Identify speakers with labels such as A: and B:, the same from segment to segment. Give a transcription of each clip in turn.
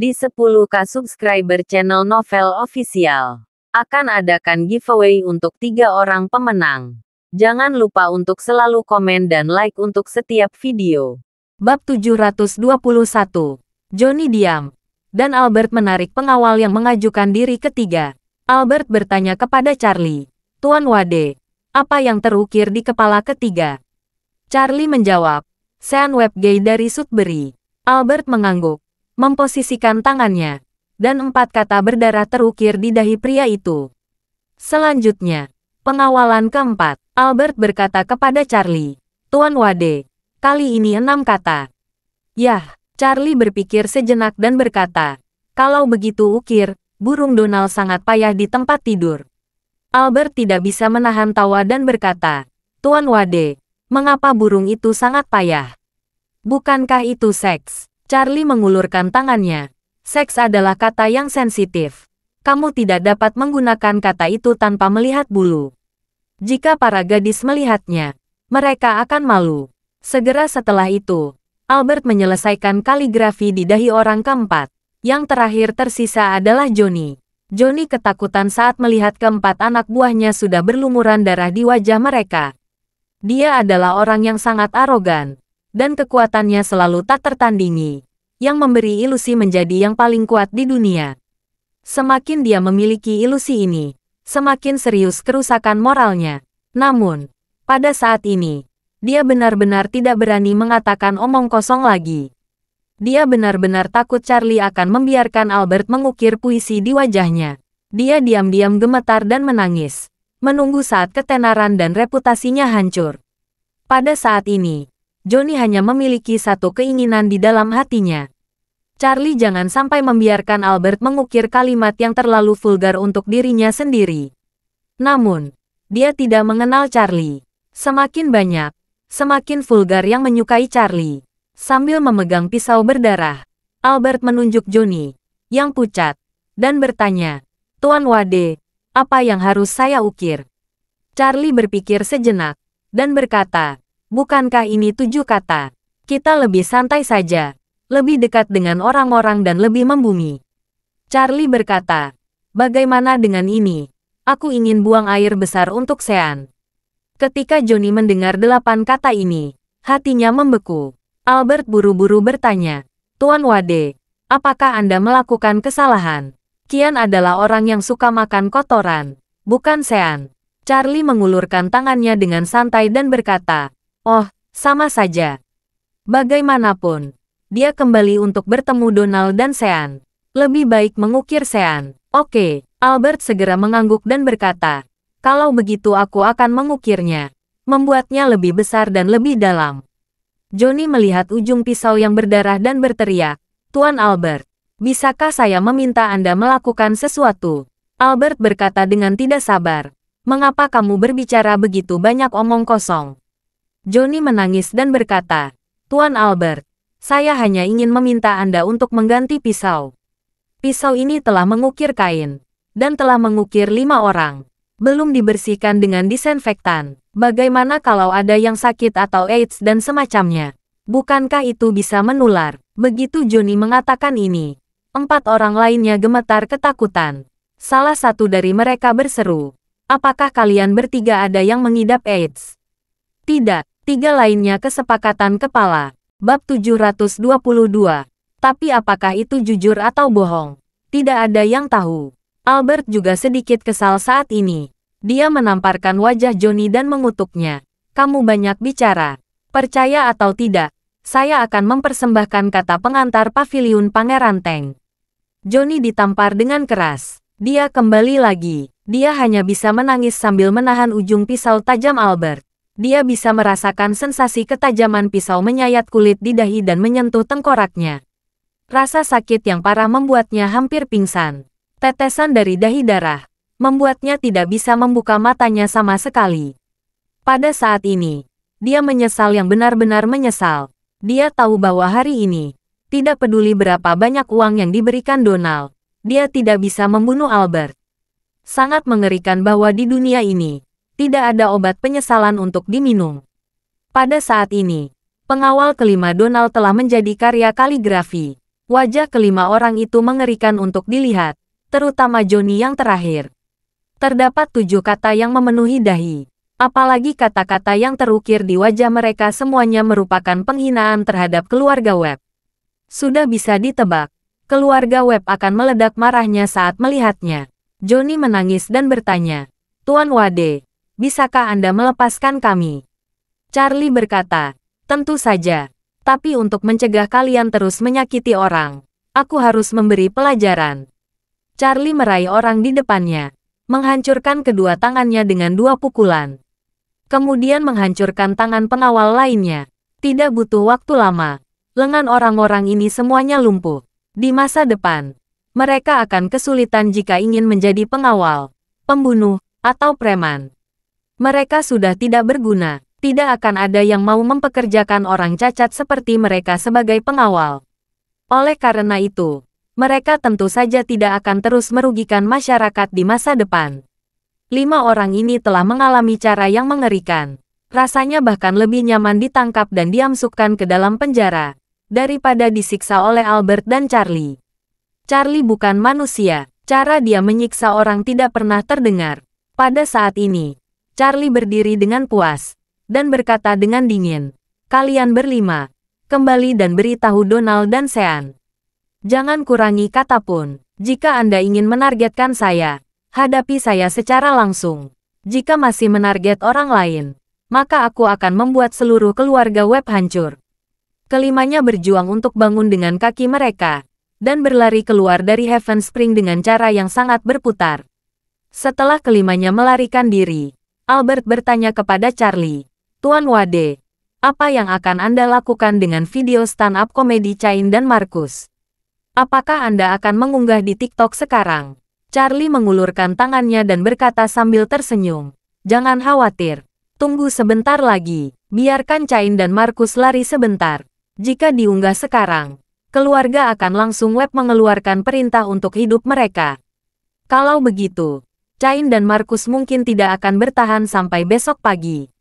A: Di 10K subscriber channel Novel Official, akan adakan giveaway untuk 3 orang pemenang. Jangan lupa untuk selalu komen dan like untuk setiap video. Bab 721. Johnny diam, dan Albert menarik pengawal yang mengajukan diri ketiga. Albert bertanya kepada Charlie, "Tuan Wade, apa yang terukir di kepala ketiga?" Charlie menjawab, "Sean Webgay dari Sudbury." Albert mengangguk, memposisikan tangannya, dan 4 kata berdarah terukir di dahi pria itu. Selanjutnya, pengawalan keempat. Albert berkata kepada Charlie, "Tuan Wade, kali ini 6 kata." Yah, Charlie berpikir sejenak dan berkata, "Kalau begitu ukir, burung Donald sangat payah di tempat tidur." Albert tidak bisa menahan tawa dan berkata, "Tuan Wade, mengapa burung itu sangat payah? Bukankah itu seks?" Charlie mengulurkan tangannya. "Seks adalah kata yang sensitif. Kamu tidak dapat menggunakan kata itu tanpa melihat bulu. Jika para gadis melihatnya, mereka akan malu." Segera setelah itu, Albert menyelesaikan kaligrafi di dahi orang keempat. Yang terakhir tersisa adalah Johnny. Johnny ketakutan saat melihat keempat anak buahnya sudah berlumuran darah di wajah mereka. Dia adalah orang yang sangat arogan, dan kekuatannya selalu tak tertandingi, yang memberi ilusi menjadi yang paling kuat di dunia. Semakin dia memiliki ilusi ini, semakin serius kerusakan moralnya. Namun, pada saat ini, dia benar-benar tidak berani mengatakan omong kosong lagi. Dia benar-benar takut Charlie akan membiarkan Albert mengukir puisi di wajahnya. Dia diam-diam gemetar dan menangis, menunggu saat ketenaran dan reputasinya hancur. Pada saat ini, Johnny hanya memiliki satu keinginan di dalam hatinya. Charlie jangan sampai membiarkan Albert mengukir kalimat yang terlalu vulgar untuk dirinya sendiri. Namun, dia tidak mengenal Charlie. Semakin banyak, semakin vulgar yang menyukai Charlie. Sambil memegang pisau berdarah, Albert menunjuk Johnny, yang pucat, dan bertanya, "Tuan Wade, apa yang harus saya ukir?" Charlie berpikir sejenak, dan berkata, "Bukankah ini 7 kata? Kita lebih santai saja, lebih dekat dengan orang-orang dan lebih membumi." Charlie berkata, "Bagaimana dengan ini? Aku ingin buang air besar untuk Sean." Ketika Johnny mendengar 8 kata ini, hatinya membeku. Albert buru-buru bertanya, "Tuan Wade, apakah Anda melakukan kesalahan? Kian adalah orang yang suka makan kotoran, bukan Sean." Charlie mengulurkan tangannya dengan santai dan berkata, "Oh, sama saja. Bagaimanapun, dia kembali untuk bertemu Donald dan Sean. Lebih baik mengukir Sean." "Oke." Albert segera mengangguk dan berkata, "Kalau begitu aku akan mengukirnya, membuatnya lebih besar dan lebih dalam." Johnny melihat ujung pisau yang berdarah dan berteriak, "Tuan Albert, bisakah saya meminta Anda melakukan sesuatu?" Albert berkata dengan tidak sabar, "Mengapa kamu berbicara begitu banyak omong kosong?" Johnny menangis dan berkata, "Tuan Albert, saya hanya ingin meminta Anda untuk mengganti pisau. Pisau ini telah mengukir kain, dan telah mengukir 5 orang. Belum dibersihkan dengan disinfektan. Bagaimana kalau ada yang sakit atau AIDS dan semacamnya? Bukankah itu bisa menular?" Begitu Johnny mengatakan ini, 4 orang lainnya gemetar ketakutan. Salah satu dari mereka berseru, "Apakah kalian bertiga ada yang mengidap AIDS?" "Tidak." 3 lainnya kesepakatan kepala. Bab 722. Tapi apakah itu jujur atau bohong? Tidak ada yang tahu. Albert juga sedikit kesal saat ini. Dia menamparkan wajah Johnny dan mengutuknya. "Kamu banyak bicara. Percaya atau tidak, saya akan mempersembahkan kata pengantar paviliun Pangeran Teng." Johnny ditampar dengan keras. Dia kembali lagi. Dia hanya bisa menangis sambil menahan ujung pisau tajam Albert. Dia bisa merasakan sensasi ketajaman pisau menyayat kulit di dahi dan menyentuh tengkoraknya. Rasa sakit yang parah membuatnya hampir pingsan. Tetesan dari dahi darah membuatnya tidak bisa membuka matanya sama sekali. Pada saat ini, dia menyesal yang benar-benar menyesal. Dia tahu bahwa hari ini, tidak peduli berapa banyak uang yang diberikan Donald, dia tidak bisa membunuh Albert. Sangat mengerikan bahwa di dunia ini, tidak ada obat penyesalan untuk diminum. Pada saat ini, pengawal kelima Donald telah menjadi karya kaligrafi. Wajah kelima orang itu mengerikan untuk dilihat, terutama Johnny yang terakhir. Terdapat 7 kata yang memenuhi dahi. Apalagi kata-kata yang terukir di wajah mereka semuanya merupakan penghinaan terhadap keluarga Webb. Sudah bisa ditebak, keluarga Webb akan meledak marahnya saat melihatnya. Johnny menangis dan bertanya, "Tuan Wade, bisakah Anda melepaskan kami?" Charlie berkata, "Tentu saja. Tapi untuk mencegah kalian terus menyakiti orang, aku harus memberi pelajaran." Charlie meraih orang di depannya, menghancurkan kedua tangannya dengan 2 pukulan. Kemudian menghancurkan tangan pengawal lainnya. Tidak butuh waktu lama, lengan orang-orang ini semuanya lumpuh. Di masa depan, mereka akan kesulitan jika ingin menjadi pengawal, pembunuh, atau preman. Mereka sudah tidak berguna. Tidak akan ada yang mau mempekerjakan orang cacat seperti mereka sebagai pengawal. Oleh karena itu, mereka tentu saja tidak akan terus merugikan masyarakat di masa depan. 5 orang ini telah mengalami cara yang mengerikan. Rasanya bahkan lebih nyaman ditangkap dan diamsukkan ke dalam penjara, daripada disiksa oleh Albert dan Charlie. Charlie bukan manusia, cara dia menyiksa orang tidak pernah terdengar. Pada saat ini, Charlie berdiri dengan puas, dan berkata dengan dingin, "Kalian berlima, kembali dan beritahu Donald dan Sean. Jangan kurangi kata pun. Jika Anda ingin menargetkan saya, hadapi saya secara langsung. Jika masih menarget orang lain, maka aku akan membuat seluruh keluarga Webb hancur." Kelimanya berjuang untuk bangun dengan kaki mereka, dan berlari keluar dari Heaven Spring dengan cara yang sangat berputar. Setelah kelimanya melarikan diri, Albert bertanya kepada Charlie, "Tuan Wade, apa yang akan Anda lakukan dengan video stand-up komedi Cain dan Marcus? Apakah Anda akan mengunggah di TikTok sekarang?" Charlie mengulurkan tangannya dan berkata sambil tersenyum, "Jangan khawatir, tunggu sebentar lagi, biarkan Cain dan Marcus lari sebentar. Jika diunggah sekarang, keluarga akan langsung Webb mengeluarkan perintah untuk hidup mereka. Kalau begitu, Cain dan Marcus mungkin tidak akan bertahan sampai besok pagi."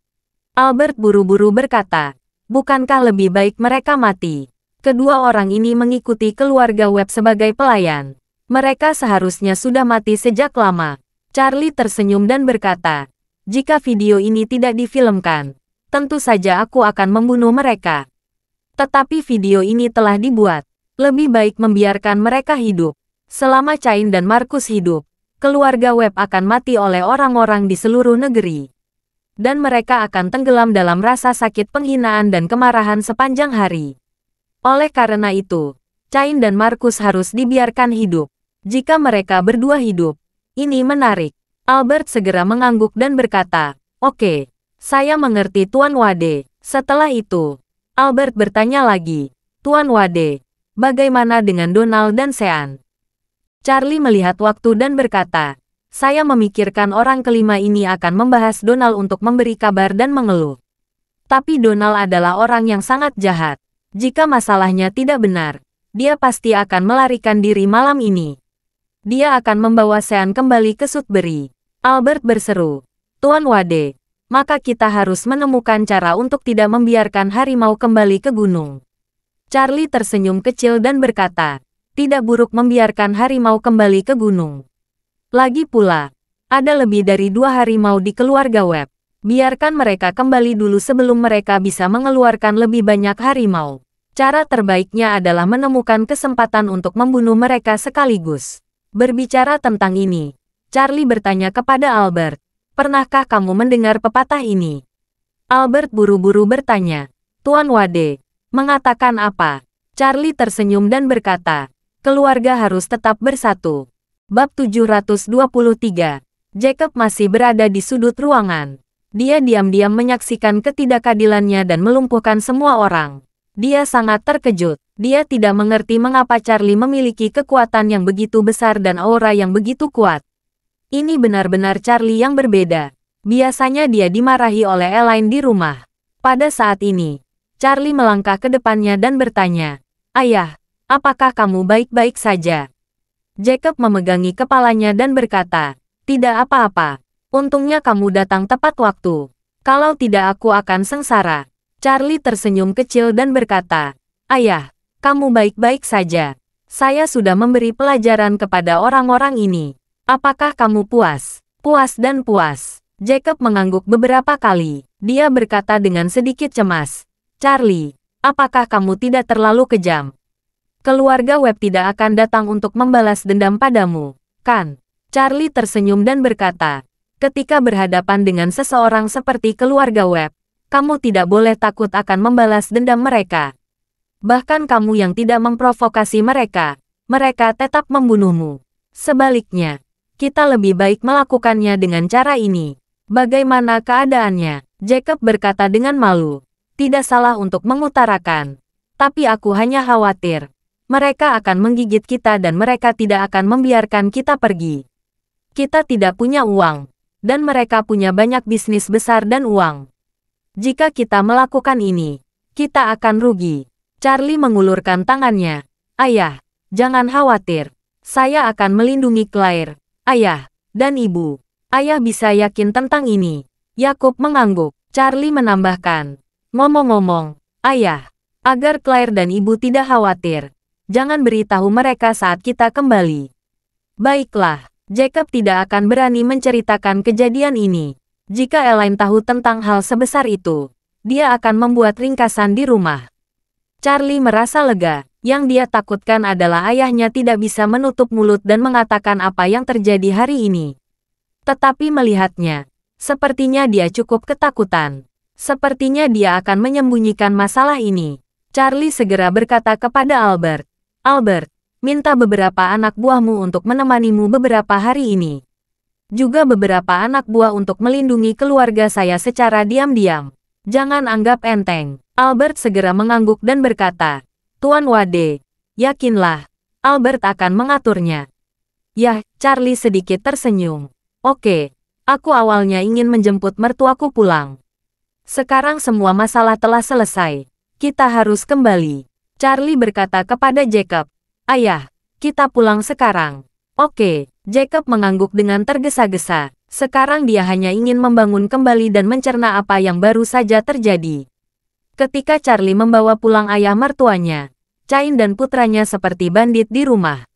A: Albert buru-buru berkata, "Bukankah lebih baik mereka mati?" Kedua orang ini mengikuti keluarga Webb sebagai pelayan. Mereka seharusnya sudah mati sejak lama. Charlie tersenyum dan berkata, "Jika video ini tidak difilmkan, tentu saja aku akan membunuh mereka. Tetapi video ini telah dibuat. Lebih baik membiarkan mereka hidup. Selama Cain dan Marcus hidup, keluarga Webb akan mati oleh orang-orang di seluruh negeri. Dan mereka akan tenggelam dalam rasa sakit penghinaan dan kemarahan sepanjang hari. Oleh karena itu, Cain dan Marcus harus dibiarkan hidup. Jika mereka berdua hidup, ini menarik." Albert segera mengangguk dan berkata, "Oke, saya mengerti Tuan Wade." Setelah itu, Albert bertanya lagi, "Tuan Wade, bagaimana dengan Donald dan Sean?" Charlie melihat waktu dan berkata, "Saya memikirkan orang kelima ini akan membahas Donald untuk memberi kabar dan mengeluh. Tapi Donald adalah orang yang sangat jahat. Jika masalahnya tidak benar, dia pasti akan melarikan diri malam ini. Dia akan membawa Sean kembali ke Sudbury." Albert berseru, "Tuan Wade, maka kita harus menemukan cara untuk tidak membiarkan harimau kembali ke gunung." Charlie tersenyum kecil dan berkata, "Tidak buruk membiarkan harimau kembali ke gunung. Lagi pula, ada lebih dari 2 harimau di keluarga Webb. Biarkan mereka kembali dulu sebelum mereka bisa mengeluarkan lebih banyak harimau. Cara terbaiknya adalah menemukan kesempatan untuk membunuh mereka sekaligus." Berbicara tentang ini, Charlie bertanya kepada Albert, "Pernahkah kamu mendengar pepatah ini?" Albert buru-buru bertanya, "Tuan Wade, mengatakan apa?" Charlie tersenyum dan berkata, "Keluarga harus tetap bersatu." Bab 723. Jacob masih berada di sudut ruangan. Dia diam-diam menyaksikan ketidakadilannya dan melumpuhkan semua orang. Dia sangat terkejut. Dia tidak mengerti mengapa Charlie memiliki kekuatan yang begitu besar dan aura yang begitu kuat. Ini benar-benar Charlie yang berbeda. Biasanya dia dimarahi oleh Elaine di rumah. Pada saat ini, Charlie melangkah ke depannya dan bertanya, "Ayah, apakah kamu baik-baik saja?" Jacob memegangi kepalanya dan berkata, "Tidak apa-apa. Untungnya kamu datang tepat waktu. Kalau tidak aku akan sengsara." Charlie tersenyum kecil dan berkata, "Ayah, kamu baik-baik saja." Saya sudah memberi pelajaran kepada orang-orang ini. Apakah kamu puas? Puas dan puas. Jacob mengangguk beberapa kali. Dia berkata dengan sedikit cemas. Charlie, apakah kamu tidak terlalu kejam? Keluarga Webb tidak akan datang untuk membalas dendam padamu, kan? Charlie tersenyum dan berkata, ketika berhadapan dengan seseorang seperti keluarga Webb, kamu tidak boleh takut akan membalas dendam mereka. Bahkan kamu yang tidak memprovokasi mereka, mereka tetap membunuhmu. Sebaliknya, kita lebih baik melakukannya dengan cara ini. Bagaimana keadaannya? Jacob berkata dengan malu. Tidak salah untuk mengutarakan. Tapi aku hanya khawatir. Mereka akan menggigit kita dan mereka tidak akan membiarkan kita pergi. Kita tidak punya uang. Dan mereka punya banyak bisnis besar dan uang. Jika kita melakukan ini, kita akan rugi. Charlie mengulurkan tangannya. Ayah, jangan khawatir. Saya akan melindungi Claire, ayah, dan ibu. Ayah bisa yakin tentang ini. Yakub mengangguk. Charlie menambahkan. Ngomong-ngomong, ayah, agar Claire dan ibu tidak khawatir, jangan beritahu mereka saat kita kembali. Baiklah, Jacob tidak akan berani menceritakan kejadian ini. Jika Elaine tahu tentang hal sebesar itu, dia akan membuat ringkasan di rumah. Charlie merasa lega. Yang dia takutkan adalah ayahnya tidak bisa menutup mulut dan mengatakan apa yang terjadi hari ini. Tetapi melihatnya, sepertinya dia cukup ketakutan. Sepertinya dia akan menyembunyikan masalah ini. Charlie segera berkata kepada Albert, Albert, minta beberapa anak buahmu untuk menemanimu beberapa hari ini. Juga beberapa anak buah untuk melindungi keluarga saya secara diam-diam. Jangan anggap enteng. Albert segera mengangguk dan berkata, Tuan Wade, yakinlah, Albert akan mengaturnya. Yah, Charlie sedikit tersenyum. Oke, aku awalnya ingin menjemput mertuaku pulang. Sekarang semua masalah telah selesai. Kita harus kembali. Charlie berkata kepada Jacob, Ayah, kita pulang sekarang. Oke, Jacob mengangguk dengan tergesa-gesa. Sekarang dia hanya ingin membangun kembali dan mencerna apa yang baru saja terjadi. Ketika Charlie membawa pulang ayah mertuanya, Cain dan putranya seperti bandit di rumah.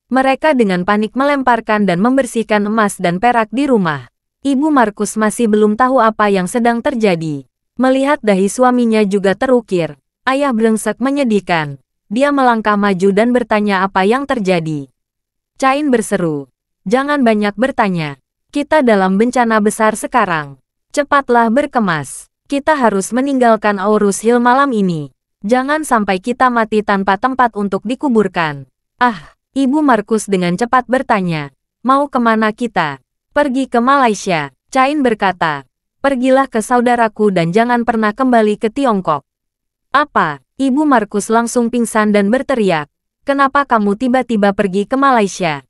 A: Mereka dengan panik melemparkan dan membersihkan emas dan perak di rumah. Ibu Markus masih belum tahu apa yang sedang terjadi. Melihat dahi suaminya juga terukir, ayah brengsek menyedihkan. Dia melangkah maju dan bertanya apa yang terjadi. Cain berseru, jangan banyak bertanya. Kita dalam bencana besar sekarang. Cepatlah berkemas. Kita harus meninggalkan Aurus Hill malam ini. Jangan sampai kita mati tanpa tempat untuk dikuburkan. Ah, Ibu Markus dengan cepat bertanya, mau kemana kita? Pergi ke Malaysia, Cain berkata. Pergilah ke saudaraku dan jangan pernah kembali ke Tiongkok. Apa? Ibu Markus langsung pingsan dan berteriak. Kenapa kamu tiba-tiba pergi ke Malaysia?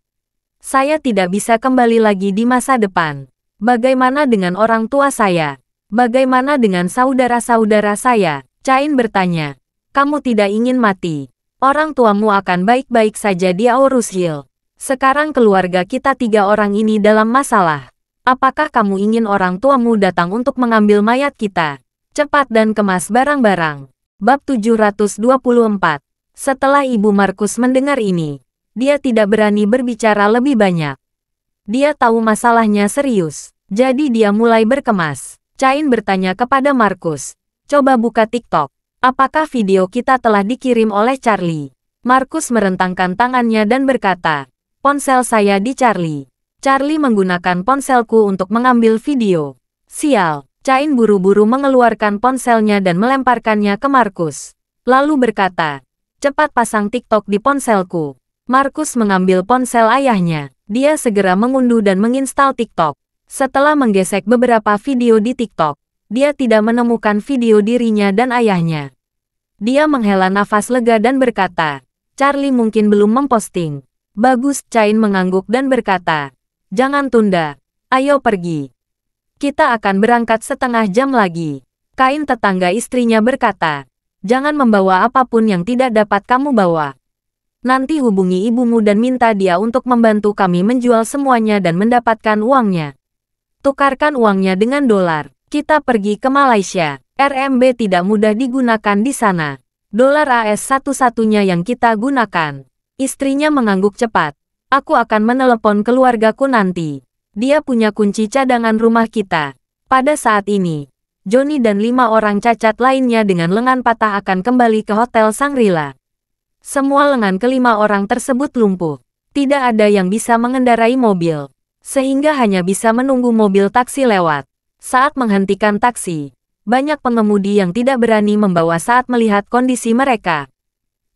A: Saya tidak bisa kembali lagi di masa depan. Bagaimana dengan orang tua saya? Bagaimana dengan saudara-saudara saya? Cain bertanya. Kamu tidak ingin mati. Orang tuamu akan baik-baik saja di Aurus Hill. Sekarang keluarga kita 3 orang ini dalam masalah. Apakah kamu ingin orang tuamu datang untuk mengambil mayat kita? Cepat dan kemas barang-barang. Bab 724. Setelah Ibu Markus mendengar ini, dia tidak berani berbicara lebih banyak. Dia tahu masalahnya serius, jadi dia mulai berkemas. Cain bertanya kepada Markus, coba buka TikTok. Apakah video kita telah dikirim oleh Charlie? Markus merentangkan tangannya dan berkata, ponsel saya di Charlie. Charlie menggunakan ponselku untuk mengambil video. Sial, Cain buru-buru mengeluarkan ponselnya dan melemparkannya ke Markus. Lalu berkata, cepat pasang TikTok di ponselku. Markus mengambil ponsel ayahnya. Dia segera mengunduh dan menginstal TikTok. Setelah menggesek beberapa video di TikTok, dia tidak menemukan video dirinya dan ayahnya. Dia menghela nafas lega dan berkata, Charlie mungkin belum memposting. Bagus, Cain mengangguk dan berkata, jangan tunda, ayo pergi. Kita akan berangkat setengah jam lagi. Cain tetangga istrinya berkata, jangan membawa apapun yang tidak dapat kamu bawa. Nanti hubungi ibumu dan minta dia untuk membantu kami menjual semuanya dan mendapatkan uangnya. Tukarkan uangnya dengan dolar. Kita pergi ke Malaysia. RMB tidak mudah digunakan di sana. Dolar AS satu-satunya yang kita gunakan. Istrinya mengangguk cepat. Aku akan menelepon keluargaku nanti. Dia punya kunci cadangan rumah kita. Pada saat ini, Johnny dan 5 orang cacat lainnya dengan lengan patah akan kembali ke Hotel Shangri-La. Semua lengan kelima orang tersebut lumpuh. Tidak ada yang bisa mengendarai mobil, sehingga hanya bisa menunggu mobil taksi lewat. Saat menghentikan taksi, banyak pengemudi yang tidak berani membawa saat melihat kondisi mereka.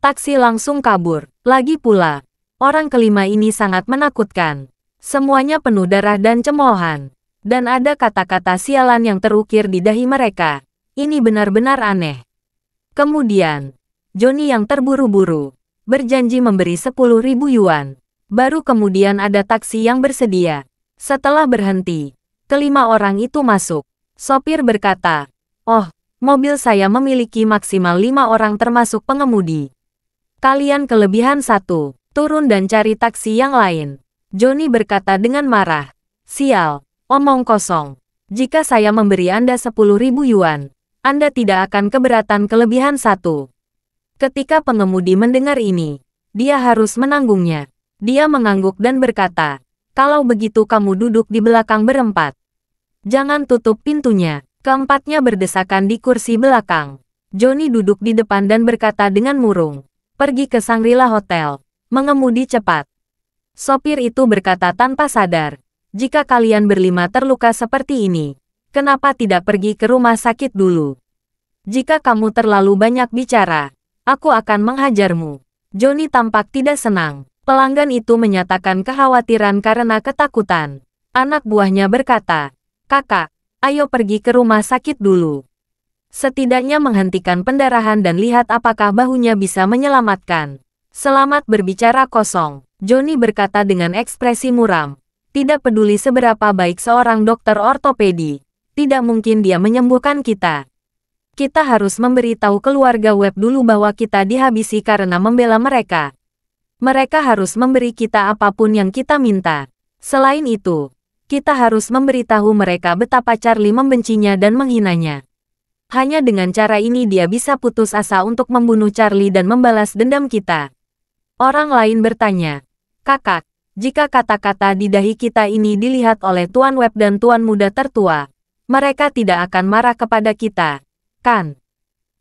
A: Taksi langsung kabur. Lagi pula, orang kelima ini sangat menakutkan. Semuanya penuh darah dan cemoohan. Dan ada kata-kata sialan yang terukir di dahi mereka. Ini benar-benar aneh. Kemudian, Johnny yang terburu-buru berjanji memberi 10.000 yuan. Baru kemudian ada taksi yang bersedia. Setelah berhenti, kelima orang itu masuk. Sopir berkata, "Oh, mobil saya memiliki maksimal 5 orang termasuk pengemudi. Kalian kelebihan 1, turun dan cari taksi yang lain." Johnny berkata dengan marah, "Sial, omong kosong. Jika saya memberi Anda 10.000 yuan, Anda tidak akan keberatan kelebihan 1. Ketika pengemudi mendengar ini, dia harus menanggungnya. Dia mengangguk dan berkata, "Kalau begitu kamu duduk di belakang berempat. Jangan tutup pintunya." Keempatnya berdesakan di kursi belakang. Johnny duduk di depan dan berkata dengan murung, "Pergi ke Shangri-La Hotel. Mengemudi cepat." Sopir itu berkata tanpa sadar, "Jika kalian berlima terluka seperti ini, kenapa tidak pergi ke rumah sakit dulu? Jika kamu terlalu banyak bicara, aku akan menghajarmu." Johnny tampak tidak senang. Pelanggan itu menyatakan kekhawatiran karena ketakutan. Anak buahnya berkata, "Kakak, ayo pergi ke rumah sakit dulu. Setidaknya menghentikan pendarahan dan lihat apakah bahunya bisa menyelamatkan." "Selamat berbicara kosong," Johnny berkata dengan ekspresi muram. "Tidak peduli seberapa baik seorang dokter ortopedi, tidak mungkin dia menyembuhkan kita. Kita harus memberitahu keluarga web dulu bahwa kita dihabisi karena membela mereka. Mereka harus memberi kita apapun yang kita minta. Selain itu, kita harus memberitahu mereka betapa Charlie membencinya dan menghinanya. Hanya dengan cara ini dia bisa putus asa untuk membunuh Charlie dan membalas dendam kita." Orang lain bertanya, "Kakak, jika kata-kata di dahi kita ini dilihat oleh Tuan Web dan Tuan Muda tertua, mereka tidak akan marah kepada kita, kan?"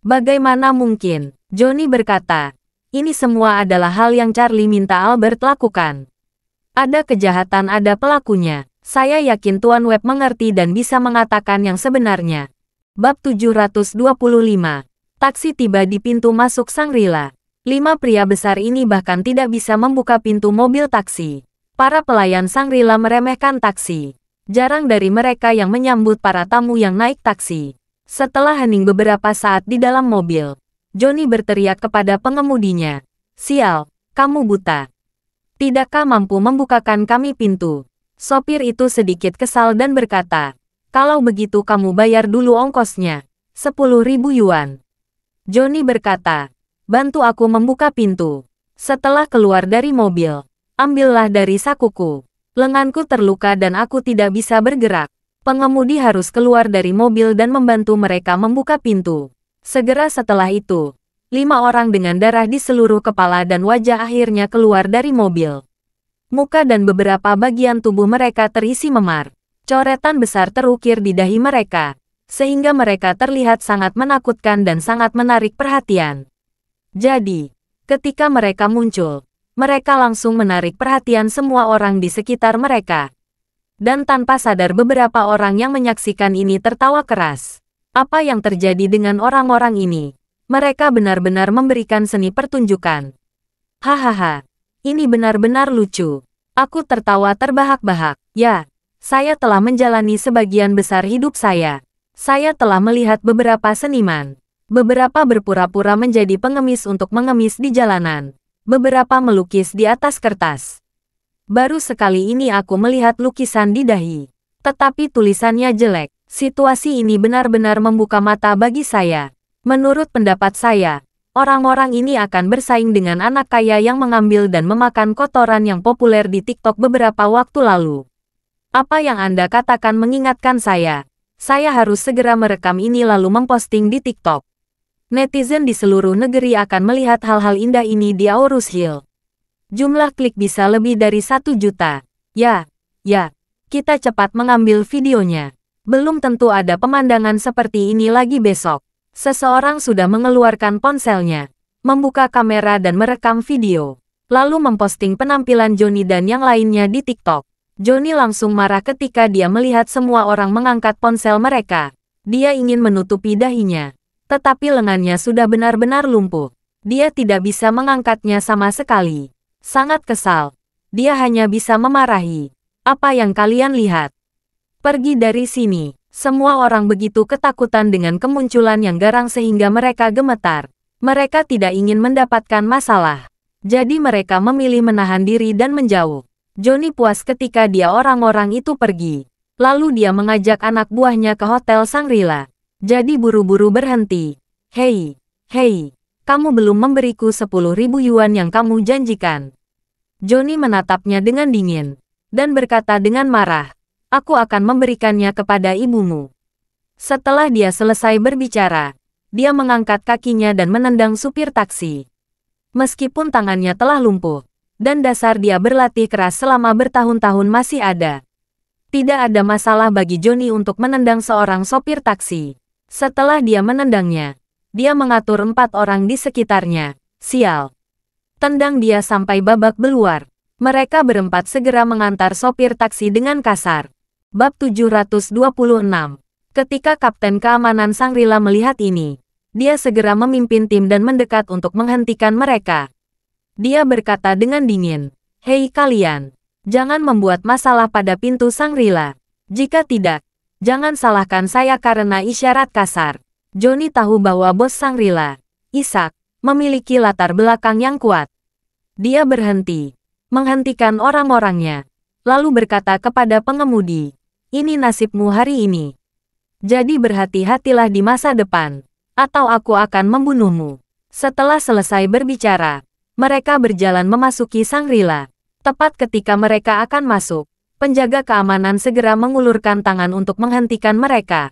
A: "Bagaimana mungkin?" Johnny berkata, "Ini semua adalah hal yang Charlie minta Albert lakukan. Ada kejahatan, ada pelakunya. Saya yakin Tuan Web mengerti dan bisa mengatakan yang sebenarnya." Bab 725. Taksi tiba di pintu masuk Shangri-La. 5 pria besar ini bahkan tidak bisa membuka pintu mobil taksi. Para pelayan Shangri-La meremehkan taksi. Jarang dari mereka yang menyambut para tamu yang naik taksi. Setelah hening beberapa saat di dalam mobil, Johnny berteriak kepada pengemudinya, "Sial, kamu buta. Tidakkah mampu membukakan kami pintu?" Sopir itu sedikit kesal dan berkata, "Kalau begitu kamu bayar dulu ongkosnya, 10.000 yuan." Johnny berkata, "Bantu aku membuka pintu." Setelah keluar dari mobil, "Ambillah dari sakuku. Lenganku terluka dan aku tidak bisa bergerak." Pengemudi harus keluar dari mobil dan membantu mereka membuka pintu. Segera setelah itu, 5 orang dengan darah di seluruh kepala dan wajah akhirnya keluar dari mobil. Muka dan beberapa bagian tubuh mereka terisi memar. Coretan besar terukir di dahi mereka, sehingga mereka terlihat sangat menakutkan dan sangat menarik perhatian. Jadi, ketika mereka muncul, mereka langsung menarik perhatian semua orang di sekitar mereka. Dan tanpa sadar beberapa orang yang menyaksikan ini tertawa keras. Apa yang terjadi dengan orang-orang ini? Mereka benar-benar memberikan seni pertunjukan. Hahaha, ini benar-benar lucu. Aku tertawa terbahak-bahak. Ya, saya telah menjalani sebagian besar hidup saya. Saya telah melihat beberapa seniman. Beberapa berpura-pura menjadi pengemis untuk mengemis di jalanan. Beberapa melukis di atas kertas. Baru sekali ini aku melihat lukisan di dahi. Tetapi tulisannya jelek. Situasi ini benar-benar membuka mata bagi saya. Menurut pendapat saya, orang-orang ini akan bersaing dengan anak kaya yang mengambil dan memakan kotoran yang populer di TikTok beberapa waktu lalu. Apa yang Anda katakan mengingatkan saya. Saya harus segera merekam ini lalu memposting di TikTok. Netizen di seluruh negeri akan melihat hal-hal indah ini di Aurus Hill. Jumlah klik bisa lebih dari 1 juta. Ya, kita cepat mengambil videonya. Belum tentu ada pemandangan seperti ini lagi besok. Seseorang sudah mengeluarkan ponselnya, membuka kamera dan merekam video, lalu memposting penampilan Johnny dan yang lainnya di TikTok. Johnny langsung marah ketika dia melihat semua orang mengangkat ponsel mereka. Dia ingin menutupi dahinya, tetapi lengannya sudah benar-benar lumpuh. Dia tidak bisa mengangkatnya sama sekali. Sangat kesal. Dia hanya bisa memarahi. Apa yang kalian lihat? Pergi dari sini. Semua orang begitu ketakutan dengan kemunculan yang garang sehingga mereka gemetar. Mereka tidak ingin mendapatkan masalah. Jadi mereka memilih menahan diri dan menjauh. Johnny puas ketika orang-orang itu pergi. Lalu dia mengajak anak buahnya ke Hotel Shangri-La. Jadi buru-buru berhenti. Hei, kamu belum memberiku 10.000 yuan yang kamu janjikan. Johnny menatapnya dengan dingin, dan berkata dengan marah, aku akan memberikannya kepada ibumu. Setelah dia selesai berbicara, dia mengangkat kakinya dan menendang supir taksi. Meskipun tangannya telah lumpuh, dan dasar dia berlatih keras selama bertahun-tahun masih ada. Tidak ada masalah bagi Johnny untuk menendang seorang sopir taksi. Setelah dia menendangnya, dia mengatur 4 orang di sekitarnya. Sial. Tendang dia sampai babak belur. Mereka berempat segera mengantar sopir taksi dengan kasar. Bab 726. Ketika Kapten Keamanan Shangri-La melihat ini, dia segera memimpin tim dan mendekat untuk menghentikan mereka. Dia berkata dengan dingin, hei kalian. Jangan membuat masalah pada pintu Shangri-La. Jika tidak, jangan salahkan saya karena isyarat kasar. Johnny tahu bahwa bos Shangri-La, Isaac, memiliki latar belakang yang kuat. Dia berhenti, menghentikan orang-orangnya, lalu berkata kepada pengemudi, ini nasibmu hari ini. Jadi berhati-hatilah di masa depan, atau aku akan membunuhmu. Setelah selesai berbicara, mereka berjalan memasuki Shangri-La. Tepat ketika mereka akan masuk, penjaga keamanan segera mengulurkan tangan untuk menghentikan mereka.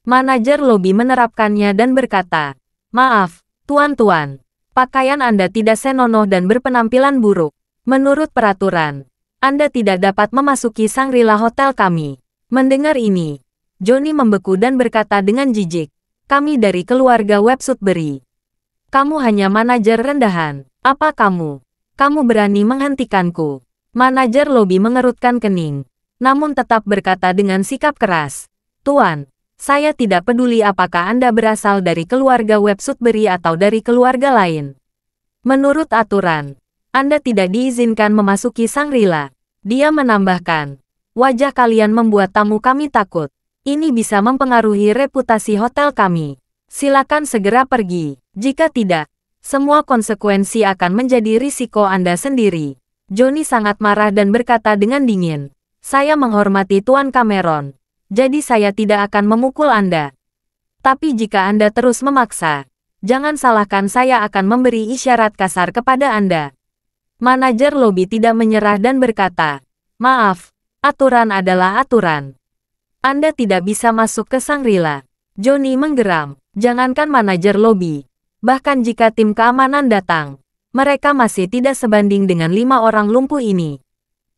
A: Manajer lobi menerapkannya dan berkata, maaf, tuan-tuan, pakaian Anda tidak senonoh dan berpenampilan buruk. Menurut peraturan, Anda tidak dapat memasuki Shangri-La Hotel kami. Mendengar ini, Johnny membeku dan berkata dengan jijik, kami dari keluarga Web Sudbury. Kamu hanya manajer rendahan. Apa kamu? Kamu berani menghentikanku. Manajer lobi mengerutkan kening, namun tetap berkata dengan sikap keras. Tuan, saya tidak peduli apakah Anda berasal dari keluarga Web Sudbury atau dari keluarga lain. Menurut aturan, Anda tidak diizinkan memasuki Shangri-La. Dia menambahkan, wajah kalian membuat tamu kami takut. Ini bisa mempengaruhi reputasi hotel kami. Silakan segera pergi. Jika tidak, semua konsekuensi akan menjadi risiko Anda sendiri. Johnny sangat marah dan berkata dengan dingin, saya menghormati Tuan Cameron, jadi saya tidak akan memukul Anda. Tapi jika Anda terus memaksa, jangan salahkan saya akan memberi isyarat kasar kepada Anda. Manajer lobi tidak menyerah dan berkata, maaf, aturan adalah aturan. Anda tidak bisa masuk ke Shangri-La. Johnny menggeram, jangankan manajer lobi. Bahkan jika tim keamanan datang, mereka masih tidak sebanding dengan 5 orang lumpuh ini.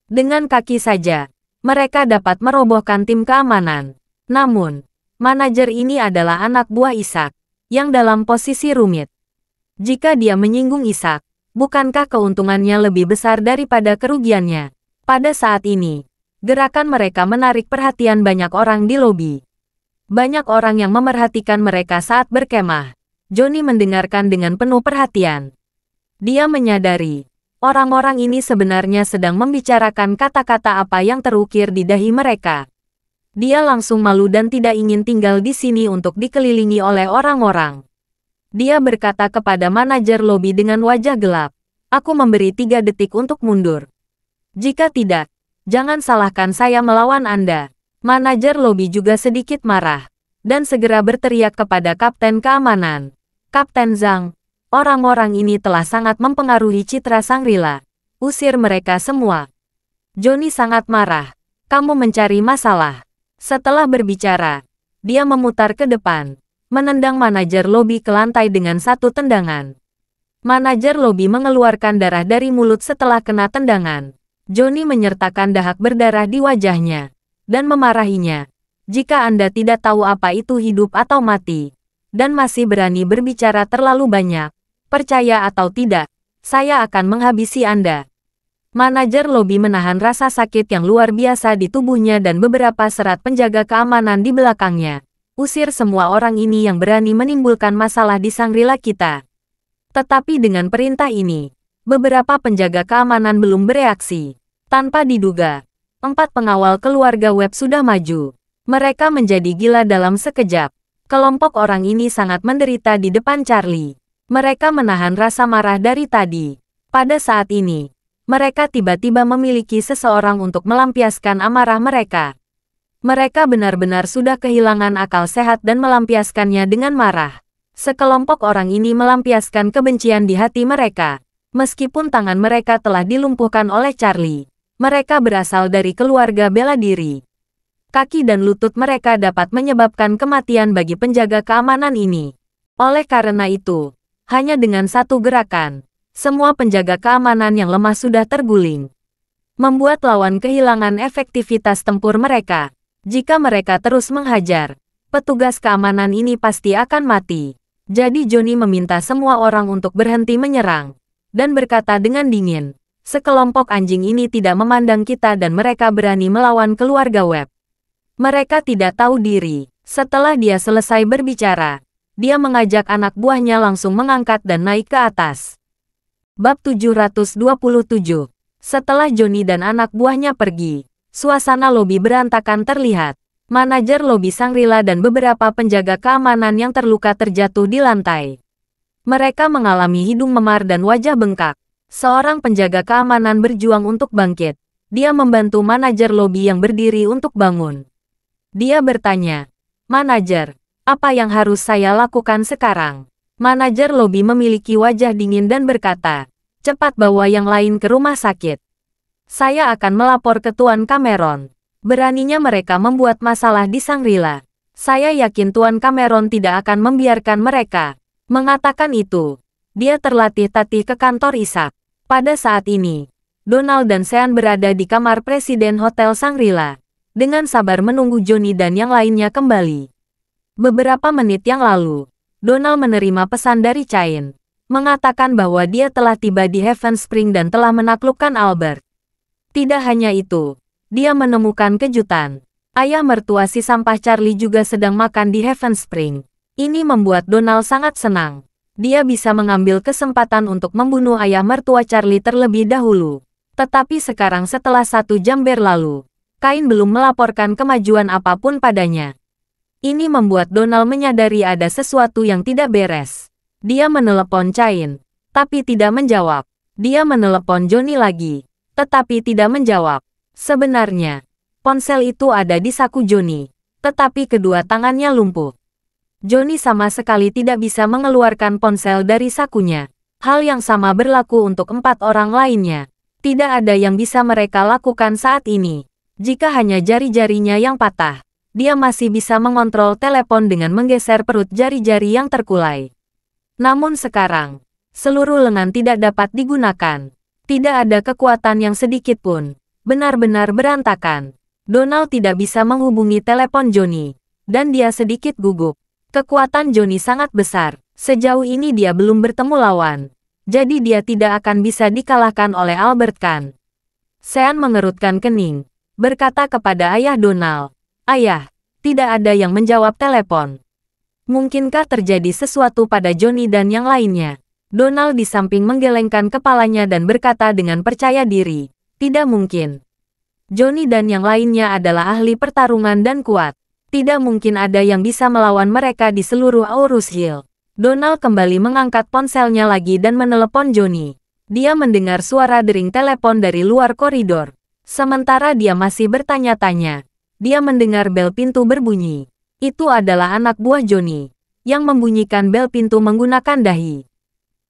A: Dengan kaki saja, mereka dapat merobohkan tim keamanan. Namun, manajer ini adalah anak buah Isaac, yang dalam posisi rumit. Jika dia menyinggung Isaac, bukankah keuntungannya lebih besar daripada kerugiannya? Pada saat ini, gerakan mereka menarik perhatian banyak orang di lobi. Banyak orang yang memerhatikan mereka saat berkemah. Johnny mendengarkan dengan penuh perhatian. Dia menyadari, orang-orang ini sebenarnya sedang membicarakan kata-kata apa yang terukir di dahi mereka. Dia langsung malu dan tidak ingin tinggal di sini untuk dikelilingi oleh orang-orang. Dia berkata kepada manajer lobi dengan wajah gelap, aku memberi 3 detik untuk mundur. Jika tidak, jangan salahkan saya melawan Anda. Manajer lobi juga sedikit marah, dan segera berteriak kepada Kapten Keamanan. Kapten Zhang, orang-orang ini telah sangat mempengaruhi citra Shangri-La. Usir mereka semua. Johnny sangat marah. Kamu mencari masalah. Setelah berbicara, dia memutar ke depan, menendang manajer lobi ke lantai dengan 1 tendangan. Manajer lobi mengeluarkan darah dari mulut setelah kena tendangan. Johnny menyertakan dahak berdarah di wajahnya dan memarahinya. Jika Anda tidak tahu apa itu hidup atau mati, dan masih berani berbicara terlalu banyak, percaya atau tidak, saya akan menghabisi Anda. Manajer lobi menahan rasa sakit yang luar biasa di tubuhnya dan beberapa serat penjaga keamanan di belakangnya. Usir semua orang ini yang berani menimbulkan masalah di Shangri-La kita. Tetapi dengan perintah ini, beberapa penjaga keamanan belum bereaksi. Tanpa diduga, 4 pengawal keluarga Webb sudah maju. Mereka menjadi gila dalam sekejap. Kelompok orang ini sangat menderita di depan Charlie. Mereka menahan rasa marah dari tadi. Pada saat ini, mereka tiba-tiba memiliki seseorang untuk melampiaskan amarah mereka. Mereka benar-benar sudah kehilangan akal sehat dan melampiaskannya dengan marah. Sekelompok orang ini melampiaskan kebencian di hati mereka. Meskipun tangan mereka telah dilumpuhkan oleh Charlie, mereka berasal dari keluarga bela diri. Kaki dan lutut mereka dapat menyebabkan kematian bagi penjaga keamanan ini. Oleh karena itu, hanya dengan satu gerakan, semua penjaga keamanan yang lemah sudah terguling. Membuat lawan kehilangan efektivitas tempur mereka. Jika mereka terus menghajar, petugas keamanan ini pasti akan mati. Jadi Johnny meminta semua orang untuk berhenti menyerang, dan berkata dengan dingin, sekelompok anjing ini tidak memandang kita dan mereka berani melawan keluarga Webb. Mereka tidak tahu diri. Setelah dia selesai berbicara, dia mengajak anak buahnya langsung mengangkat dan naik ke atas. Bab 727. Setelah Johnny dan anak buahnya pergi, suasana lobi berantakan terlihat. Manajer lobi Shangri-La dan beberapa penjaga keamanan yang terluka terjatuh di lantai. Mereka mengalami hidung memar dan wajah bengkak. Seorang penjaga keamanan berjuang untuk bangkit. Dia membantu manajer lobi yang berdiri untuk bangun. Dia bertanya, "Manajer, apa yang harus saya lakukan sekarang?" Manajer lobi memiliki wajah dingin dan berkata, "Cepat bawa yang lain ke rumah sakit. Saya akan melapor ke Tuan Cameron." Beraninya mereka membuat masalah di Shangri-La. Saya yakin Tuan Cameron tidak akan membiarkan mereka. Mengatakan itu, dia terlatih-tatih ke kantor Ishak. Pada saat ini, Donald dan Sean berada di kamar Presiden Hotel Shangri-La, dengan sabar menunggu Johnny dan yang lainnya kembali. Beberapa menit yang lalu, Donald menerima pesan dari Cain, mengatakan bahwa dia telah tiba di Heaven Spring dan telah menaklukkan Albert. Tidak hanya itu, dia menemukan kejutan. Ayah mertua si sampah Charlie juga sedang makan di Heaven Spring. Ini membuat Donald sangat senang. Dia bisa mengambil kesempatan untuk membunuh ayah mertua Charlie terlebih dahulu. Tetapi sekarang setelah 1 jam berlalu, Cain belum melaporkan kemajuan apapun padanya. Ini membuat Donald menyadari ada sesuatu yang tidak beres. Dia menelepon Cain, tapi tidak menjawab. Dia menelepon Johnny lagi, tetapi tidak menjawab. Sebenarnya, ponsel itu ada di saku Johnny, tetapi kedua tangannya lumpuh. Johnny sama sekali tidak bisa mengeluarkan ponsel dari sakunya. Hal yang sama berlaku untuk 4 orang lainnya. Tidak ada yang bisa mereka lakukan saat ini. Jika hanya jari-jarinya yang patah, dia masih bisa mengontrol telepon dengan menggeser perut jari-jari yang terkulai. Namun sekarang, seluruh lengan tidak dapat digunakan. Tidak ada kekuatan yang sedikit pun. Benar-benar berantakan. Donald tidak bisa menghubungi telepon Johnny, dan dia sedikit gugup. Kekuatan Johnny sangat besar. Sejauh ini dia belum bertemu lawan. Jadi dia tidak akan bisa dikalahkan oleh Albert Kahn. Sean mengerutkan kening, berkata kepada ayah Donald, "Ayah, tidak ada yang menjawab telepon. Mungkinkah terjadi sesuatu pada Johnny dan yang lainnya?" Donald di samping menggelengkan kepalanya dan berkata dengan percaya diri, "Tidak mungkin. Johnny dan yang lainnya adalah ahli pertarungan dan kuat. Tidak mungkin ada yang bisa melawan mereka di seluruh Aurus Hill." Donald kembali mengangkat ponselnya lagi dan menelepon Johnny. Dia mendengar suara dering telepon dari luar koridor. Sementara dia masih bertanya-tanya, dia mendengar bel pintu berbunyi. Itu adalah anak buah Johnny, yang membunyikan bel pintu menggunakan dahi.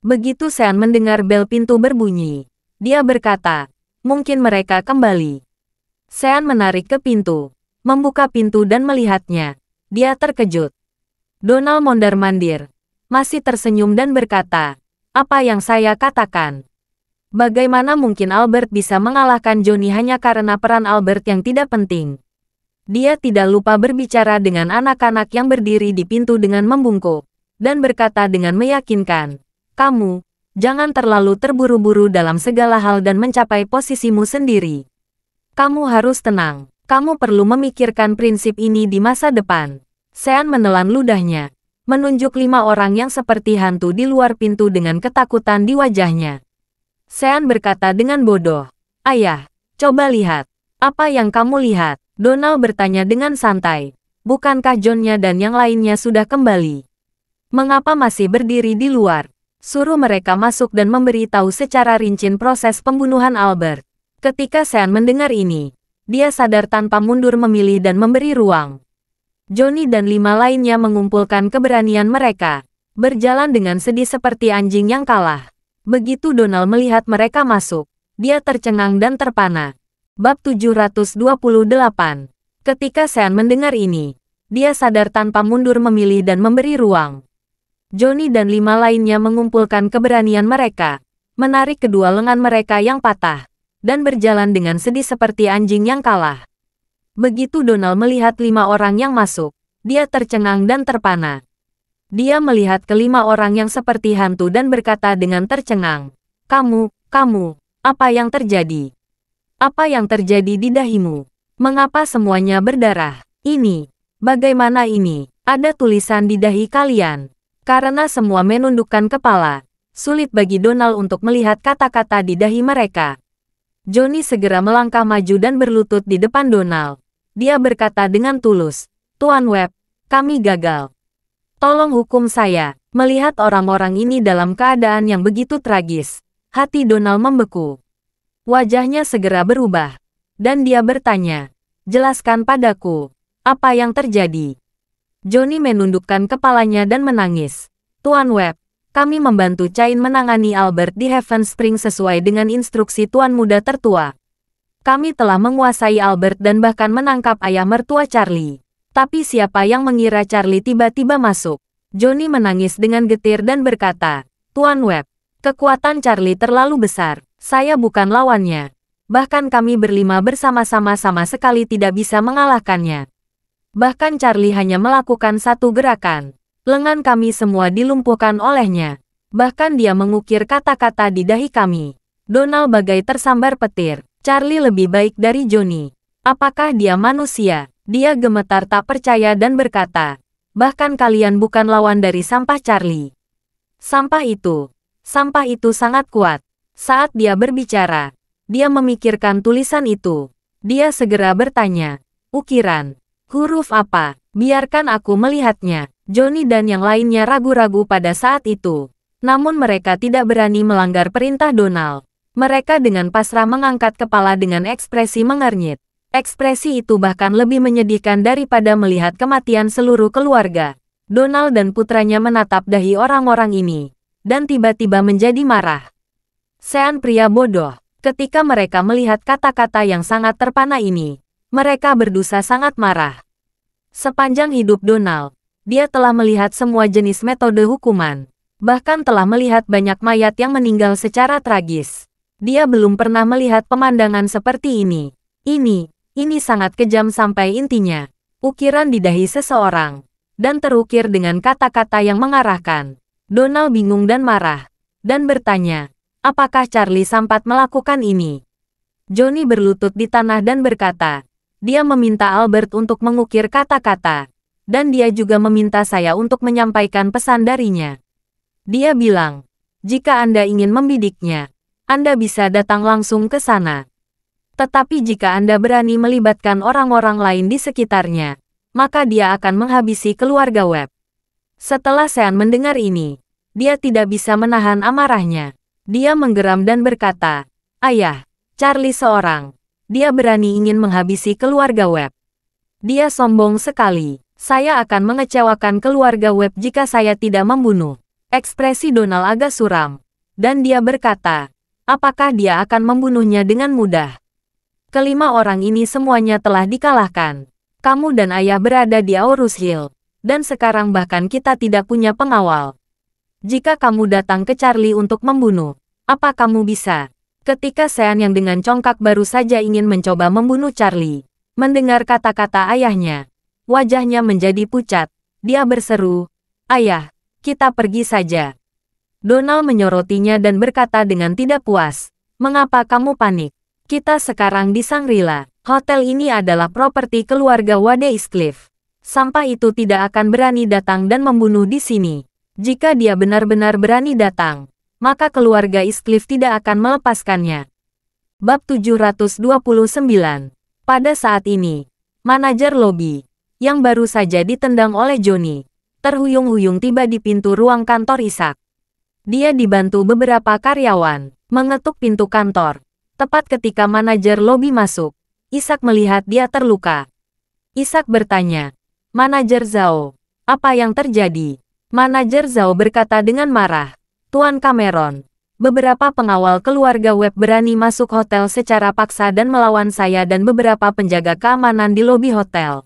A: Begitu Sean mendengar bel pintu berbunyi, dia berkata, "Mungkin mereka kembali." Sean menarik ke pintu, membuka pintu dan melihatnya. Dia terkejut. Donald mondar-mandir, masih tersenyum dan berkata, Apa yang saya katakan? Bagaimana mungkin Albert bisa mengalahkan Johnny hanya karena peran Albert yang tidak penting? Dia tidak lupa berbicara dengan anak-anak yang berdiri di pintu dengan membungkuk, dan berkata dengan meyakinkan, "Kamu, jangan terlalu terburu-buru dalam segala hal dan mencapai posisimu sendiri. Kamu harus tenang. Kamu perlu memikirkan prinsip ini di masa depan." Sean menelan ludahnya, menunjuk 5 orang yang seperti hantu di luar pintu dengan ketakutan di wajahnya. Sean berkata dengan bodoh, "Ayah, coba lihat. Apa yang kamu lihat?" Donald bertanya dengan santai. "Bukankah John-nya dan yang lainnya sudah kembali? Mengapa masih berdiri di luar? Suruh mereka masuk dan memberi tahu secara rinci proses pembunuhan Albert." Ketika Sean mendengar ini, dia sadar tanpa mundur memilih dan memberi ruang. Johnny dan 5 lainnya mengumpulkan keberanian mereka, berjalan dengan sedih seperti anjing yang kalah. Begitu Donald melihat mereka masuk, dia tercengang dan terpana. Bab 728. Ketika Sean mendengar ini, dia sadar tanpa mundur memilih dan memberi ruang. Johnny dan 5 lainnya mengumpulkan keberanian mereka, menarik kedua lengan mereka yang patah, dan berjalan dengan sedih seperti anjing yang kalah. Begitu Donald melihat 5 orang yang masuk, dia tercengang dan terpana. Dia melihat kelima orang yang seperti hantu dan berkata dengan tercengang, kamu, apa yang terjadi? Apa yang terjadi di dahimu? Mengapa semuanya berdarah? Ini, bagaimana ini? Ada tulisan di dahi kalian." Karena semua menundukkan kepala, sulit bagi Donald untuk melihat kata-kata di dahi mereka. Johnny segera melangkah maju dan berlutut di depan Donald. Dia berkata dengan tulus, "Tuan Webb, kami gagal. Tolong hukum saya." Melihat orang-orang ini dalam keadaan yang begitu tragis, hati Donald membeku. Wajahnya segera berubah, dan dia bertanya, "Jelaskan padaku, apa yang terjadi?" Johnny menundukkan kepalanya dan menangis. "Tuan Webb, kami membantu Cain menangani Albert di Heaven Spring sesuai dengan instruksi Tuan Muda Tertua. Kami telah menguasai Albert dan bahkan menangkap ayah mertua Charlie. Tapi siapa yang mengira Charlie tiba-tiba masuk?" Johnny menangis dengan getir dan berkata, "Tuan Webb, kekuatan Charlie terlalu besar. Saya bukan lawannya. Bahkan kami berlima bersama-sama sama sekali tidak bisa mengalahkannya. Bahkan Charlie hanya melakukan satu gerakan. Lengan kami semua dilumpuhkan olehnya. Bahkan dia mengukir kata-kata di dahi kami." Donald bagai tersambar petir. Charlie lebih baik dari Johnny. Apakah dia manusia? Dia gemetar tak percaya dan berkata, "Bahkan kalian bukan lawan dari sampah Charlie." Sampah itu sangat kuat. Saat dia berbicara, dia memikirkan tulisan itu. Dia segera bertanya, "Ukiran? Huruf apa? Biarkan aku melihatnya." Johnny dan yang lainnya ragu-ragu pada saat itu. Namun mereka tidak berani melanggar perintah Donald. Mereka dengan pasrah mengangkat kepala dengan ekspresi mengernyit. Ekspresi itu bahkan lebih menyedihkan daripada melihat kematian seluruh keluarga. Donald dan putranya menatap dahi orang-orang ini, dan tiba-tiba menjadi marah. Sean pria bodoh. Ketika mereka melihat kata-kata yang sangat terpana ini, mereka berdua sangat marah. Sepanjang hidup Donald, dia telah melihat semua jenis metode hukuman. Bahkan telah melihat banyak mayat yang meninggal secara tragis. Dia belum pernah melihat pemandangan seperti ini. Ini sangat kejam sampai intinya. Ukiran di dahi seseorang, dan terukir dengan kata-kata yang mengarahkan. Donald bingung dan marah, dan bertanya, apakah Charlie sempat melakukan ini? Johnny berlutut di tanah dan berkata, dia meminta Albert untuk mengukir kata-kata, dan dia juga meminta saya untuk menyampaikan pesan darinya. Dia bilang, jika Anda ingin membidiknya, Anda bisa datang langsung ke sana. Tetapi jika Anda berani melibatkan orang-orang lain di sekitarnya, maka dia akan menghabisi keluarga Webb. Setelah Sean mendengar ini, dia tidak bisa menahan amarahnya. Dia menggeram dan berkata, "Ayah, Charlie seorang. Dia berani ingin menghabisi keluarga Webb. Dia sombong sekali. Saya akan mengecewakan keluarga Webb jika saya tidak membunuh." Ekspresi Donald agak suram, dan dia berkata, apakah dia akan membunuhnya dengan mudah? Kelima orang ini semuanya telah dikalahkan. Kamu dan ayah berada di Aurus Hill, dan sekarang bahkan kita tidak punya pengawal. Jika kamu datang ke Charlie untuk membunuh, apa kamu bisa? Ketika Sean yang dengan congkak baru saja ingin mencoba membunuh Charlie, mendengar kata-kata ayahnya, wajahnya menjadi pucat. Dia berseru, "Ayah, kita pergi saja." Donald menyorotinya dan berkata dengan tidak puas, "Mengapa kamu panik? Kita sekarang di Shangri-La. Hotel ini adalah properti keluarga Wade Eastcliff. Sampah itu tidak akan berani datang dan membunuh di sini. Jika dia benar-benar berani datang, maka keluarga Eastcliff tidak akan melepaskannya." Bab 729. Pada saat ini, manajer lobi, yang baru saja ditendang oleh Johnny, terhuyung-huyung tiba di pintu ruang kantor Ishak. Dia dibantu beberapa karyawan, mengetuk pintu kantor. Tepat ketika manajer lobi masuk, Ishak melihat dia terluka. Ishak bertanya, "Manajer Zhao, apa yang terjadi?" Manajer Zhao berkata dengan marah, "Tuan Cameron, beberapa pengawal keluarga Webb berani masuk hotel secara paksa dan melawan saya dan beberapa penjaga keamanan di lobi hotel."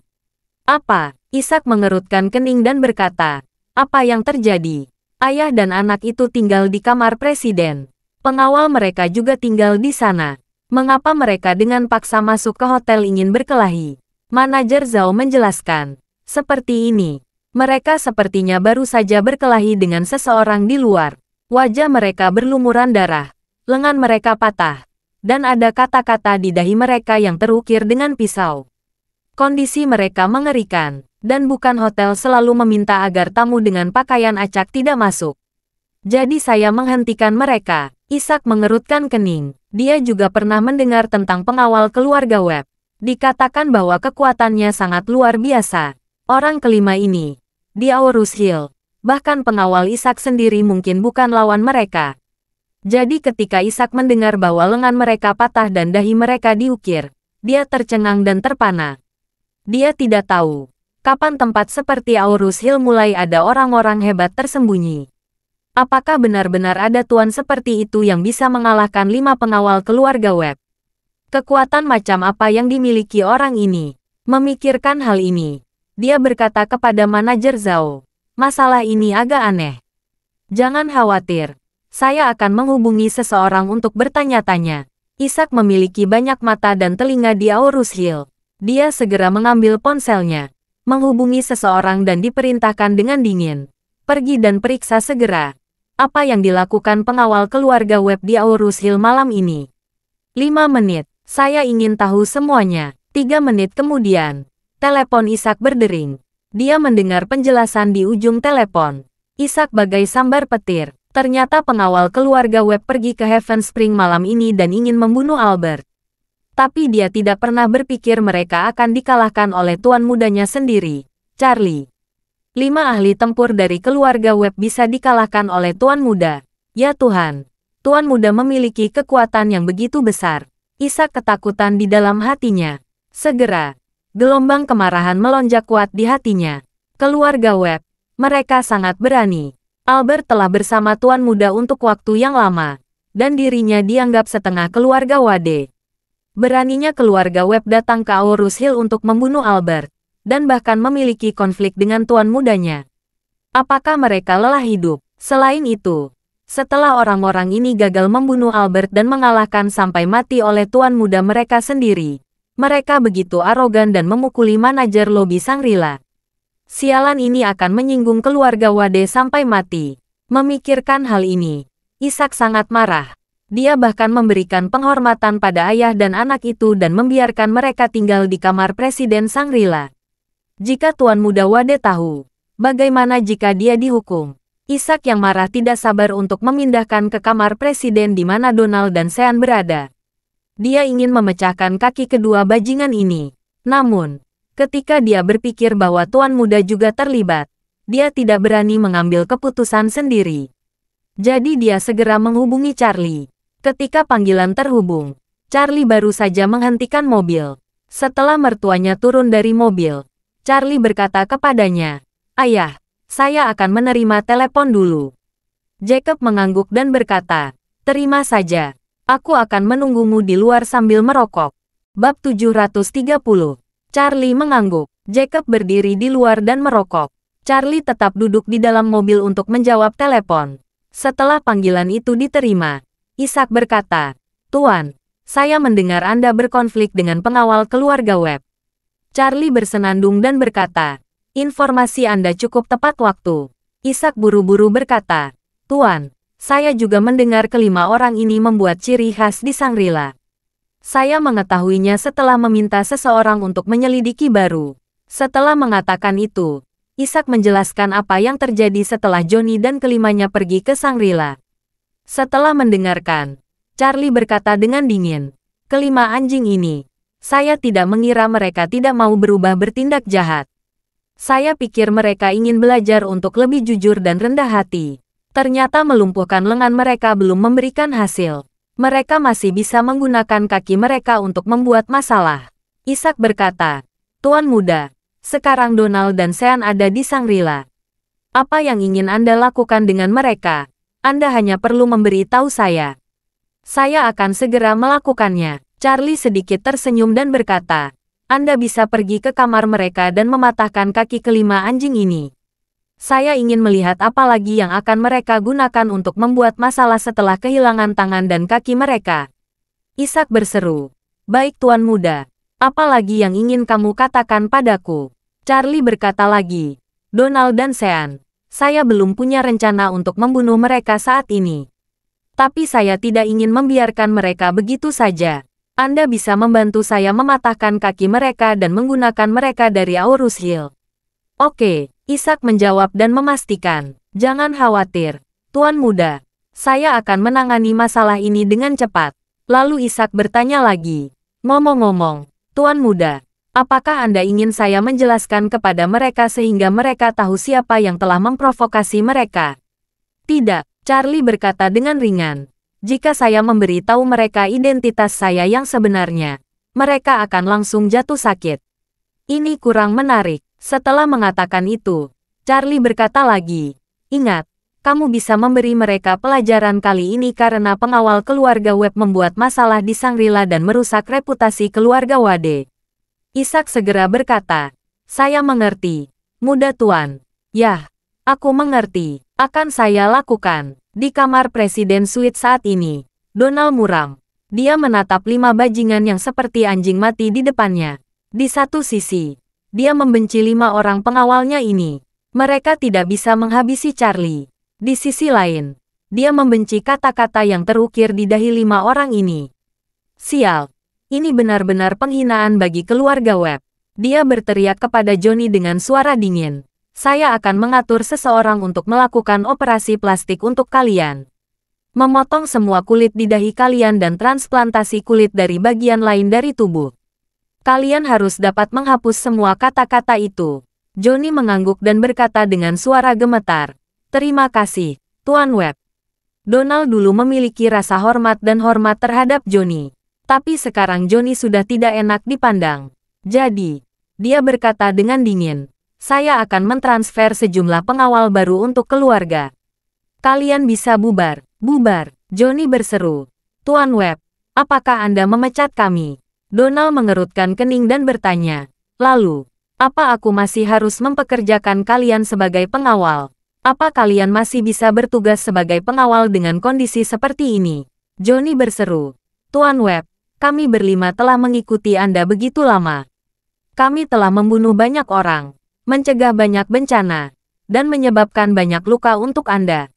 A: "Apa?" Ishak mengerutkan kening dan berkata, "Apa yang terjadi?" "Ayah dan anak itu tinggal di kamar presiden. Pengawal mereka juga tinggal di sana. Mengapa mereka dengan paksa masuk ke hotel ingin berkelahi?" Manajer Zhao menjelaskan, "Seperti ini. Mereka sepertinya baru saja berkelahi dengan seseorang di luar. Wajah mereka berlumuran darah, lengan mereka patah, dan ada kata-kata di dahi mereka yang terukir dengan pisau. Kondisi mereka mengerikan, dan bukan hotel selalu meminta agar tamu dengan pakaian acak tidak masuk. Jadi saya menghentikan mereka." Ishak mengerutkan kening. Dia juga pernah mendengar tentang pengawal keluarga Webb. Dikatakan bahwa kekuatannya sangat luar biasa. Orang kelima ini, di Aurus Hill, bahkan pengawal Ishak sendiri mungkin bukan lawan mereka. Jadi ketika Ishak mendengar bahwa lengan mereka patah dan dahi mereka diukir, dia tercengang dan terpana. Dia tidak tahu kapan tempat seperti Aurus Hill mulai ada orang-orang hebat tersembunyi. Apakah benar-benar ada tuan seperti itu yang bisa mengalahkan 5 pengawal keluarga Webb? Kekuatan macam apa yang dimiliki orang ini? Memikirkan hal ini, dia berkata kepada manajer Zhao, "Masalah ini agak aneh. Jangan khawatir, saya akan menghubungi seseorang untuk bertanya-tanya." Ishak memiliki banyak mata dan telinga di Aurus Hill. Dia segera mengambil ponselnya, menghubungi seseorang dan diperintahkan dengan dingin, "Pergi dan periksa segera. Apa yang dilakukan pengawal keluarga Webb di Aurus Hill malam ini?" 5 menit. "Saya ingin tahu semuanya." 3 menit kemudian, telepon Ishak berdering. Dia mendengar penjelasan di ujung telepon. Ishak bagai sambar petir. Ternyata pengawal keluarga Webb pergi ke Heaven Spring malam ini dan ingin membunuh Albert. Tapi dia tidak pernah berpikir mereka akan dikalahkan oleh tuan mudanya sendiri, Charlie. 5 ahli tempur dari keluarga Webb bisa dikalahkan oleh tuan muda. Ya Tuhan, tuan muda memiliki kekuatan yang begitu besar. Ishak ketakutan di dalam hatinya. Segera, gelombang kemarahan melonjak kuat di hatinya. Keluarga Webb, mereka sangat berani. Albert telah bersama tuan muda untuk waktu yang lama, dan dirinya dianggap setengah keluarga Wade. Beraninya keluarga Webb datang ke Aurus Hill untuk membunuh Albert, dan bahkan memiliki konflik dengan tuan mudanya. Apakah mereka lelah hidup? Selain itu, setelah orang-orang ini gagal membunuh Albert dan mengalahkan sampai mati oleh tuan muda mereka sendiri, mereka begitu arogan dan memukuli manajer lobi Shangri-La. Sialan ini akan menyinggung keluarga Wade sampai mati. Memikirkan hal ini, Ishak sangat marah. Dia bahkan memberikan penghormatan pada ayah dan anak itu dan membiarkan mereka tinggal di kamar presiden Shangri-La. Jika tuan muda Wade tahu, bagaimana jika dia dihukum? Ishak yang marah tidak sabar untuk memindahkan ke kamar presiden di mana Donald dan Sean berada. Dia ingin memecahkan kaki kedua bajingan ini. Namun, ketika dia berpikir bahwa tuan muda juga terlibat, dia tidak berani mengambil keputusan sendiri. Jadi dia segera menghubungi Charlie. Ketika panggilan terhubung, Charlie baru saja menghentikan mobil. Setelah mertuanya turun dari mobil, Charlie berkata kepadanya, "Ayah, saya akan menerima telepon dulu." Jacob mengangguk dan berkata, "Terima saja. Aku akan menunggumu di luar sambil merokok." Bab 730. Charlie mengangguk. Jacob berdiri di luar dan merokok. Charlie tetap duduk di dalam mobil untuk menjawab telepon. Setelah panggilan itu diterima, Ishak berkata, "Tuan, saya mendengar Anda berkonflik dengan pengawal keluarga Webb." Charlie bersenandung dan berkata, "Informasi Anda cukup tepat waktu." Ishak buru-buru berkata, "Tuan, saya juga mendengar kelima orang ini membuat ciri khas di Shangri-La. Saya mengetahuinya setelah meminta seseorang untuk menyelidiki baru." Setelah mengatakan itu, Ishak menjelaskan apa yang terjadi setelah Johnny dan kelimanya pergi ke Shangri-La. Setelah mendengarkan, Charlie berkata dengan dingin, "Kelima anjing ini, saya tidak mengira mereka tidak mau berubah bertindak jahat. Saya pikir mereka ingin belajar untuk lebih jujur dan rendah hati. Ternyata melumpuhkan lengan mereka belum memberikan hasil. Mereka masih bisa menggunakan kaki mereka untuk membuat masalah." Ishak berkata, "Tuan muda, sekarang Donald dan Sean ada di Shangri-La. Apa yang ingin Anda lakukan dengan mereka? Anda hanya perlu memberi tahu saya. Saya akan segera melakukannya." Charlie sedikit tersenyum dan berkata, "Anda bisa pergi ke kamar mereka dan mematahkan kaki kelima anjing ini. Saya ingin melihat apa lagi yang akan mereka gunakan untuk membuat masalah setelah kehilangan tangan dan kaki mereka." Ishak berseru, "Baik Tuan Muda, apa lagi yang ingin kamu katakan padaku?" Charlie berkata lagi, "Donald dan Sean, saya belum punya rencana untuk membunuh mereka saat ini. Tapi saya tidak ingin membiarkan mereka begitu saja. Anda bisa membantu saya mematahkan kaki mereka dan menggunakan mereka dari Aurus Hill." "Oke," Ishak menjawab dan memastikan, "Jangan khawatir, Tuan Muda. Saya akan menangani masalah ini dengan cepat." Lalu Ishak bertanya lagi, "Ngomong-ngomong, Tuan Muda, apakah Anda ingin saya menjelaskan kepada mereka sehingga mereka tahu siapa yang telah memprovokasi mereka?" "Tidak," Charlie berkata dengan ringan. "Jika saya memberi tahu mereka identitas saya yang sebenarnya, mereka akan langsung jatuh sakit." Ini kurang menarik. Setelah mengatakan itu, Charlie berkata lagi, "Ingat, kamu bisa memberi mereka pelajaran kali ini karena pengawal keluarga Webb membuat masalah di Shangri-La dan merusak reputasi keluarga Wade." Ishak segera berkata, "Saya mengerti, muda Tuan." "Yah, aku mengerti. Akan saya lakukan." Di kamar Presiden Suite saat ini, Donald muram. Dia menatap 5 bajingan yang seperti anjing mati di depannya. Di satu sisi, dia membenci 5 orang pengawalnya ini. Mereka tidak bisa menghabisi Charlie. Di sisi lain, dia membenci kata-kata yang terukir di dahi 5 orang ini. "Sial, ini benar-benar penghinaan bagi keluarga Webb." Dia berteriak kepada Johnny dengan suara dingin, "Saya akan mengatur seseorang untuk melakukan operasi plastik untuk kalian. Memotong semua kulit di dahi kalian dan transplantasi kulit dari bagian lain dari tubuh. Kalian harus dapat menghapus semua kata-kata itu." Johnny mengangguk dan berkata dengan suara gemetar, "Terima kasih, Tuan Webb." Donald dulu memiliki rasa hormat dan hormat terhadap Johnny. Tapi sekarang Johnny sudah tidak enak dipandang. Jadi, dia berkata dengan dingin, "Saya akan mentransfer sejumlah pengawal baru untuk keluarga. Kalian bisa bubar." "Bubar," Johnny berseru. "Tuan Webb, apakah Anda memecat kami?" Donald mengerutkan kening dan bertanya, "Lalu, apa aku masih harus mempekerjakan kalian sebagai pengawal? Apa kalian masih bisa bertugas sebagai pengawal dengan kondisi seperti ini?" Johnny berseru, "Tuan Webb, kami berlima telah mengikuti Anda begitu lama. Kami telah membunuh banyak orang, mencegah banyak bencana, dan menyebabkan banyak luka untuk Anda.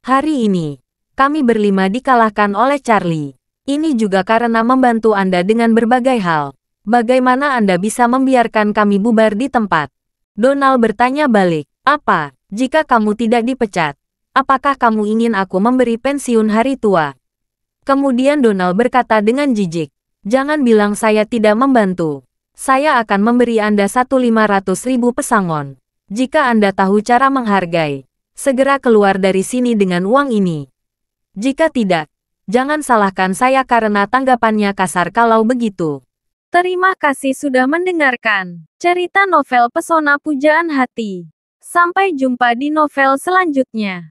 A: Hari ini, kami berlima dikalahkan oleh Charlie. Ini juga karena membantu Anda dengan berbagai hal. Bagaimana Anda bisa membiarkan kami bubar di tempat?" Donald bertanya balik, "Apa, jika kamu tidak dipecat? Apakah kamu ingin aku memberi pensiun hari tua?" Kemudian Donald berkata dengan jijik, "Jangan bilang saya tidak membantu. Saya akan memberi Anda 1.500.000 pesangon. Jika Anda tahu cara menghargai, segera keluar dari sini dengan uang ini. Jika tidak, jangan salahkan saya karena tanggapannya kasar kalau begitu." Terima kasih sudah mendengarkan cerita novel Pesona Pujaan Hati. Sampai jumpa di novel selanjutnya.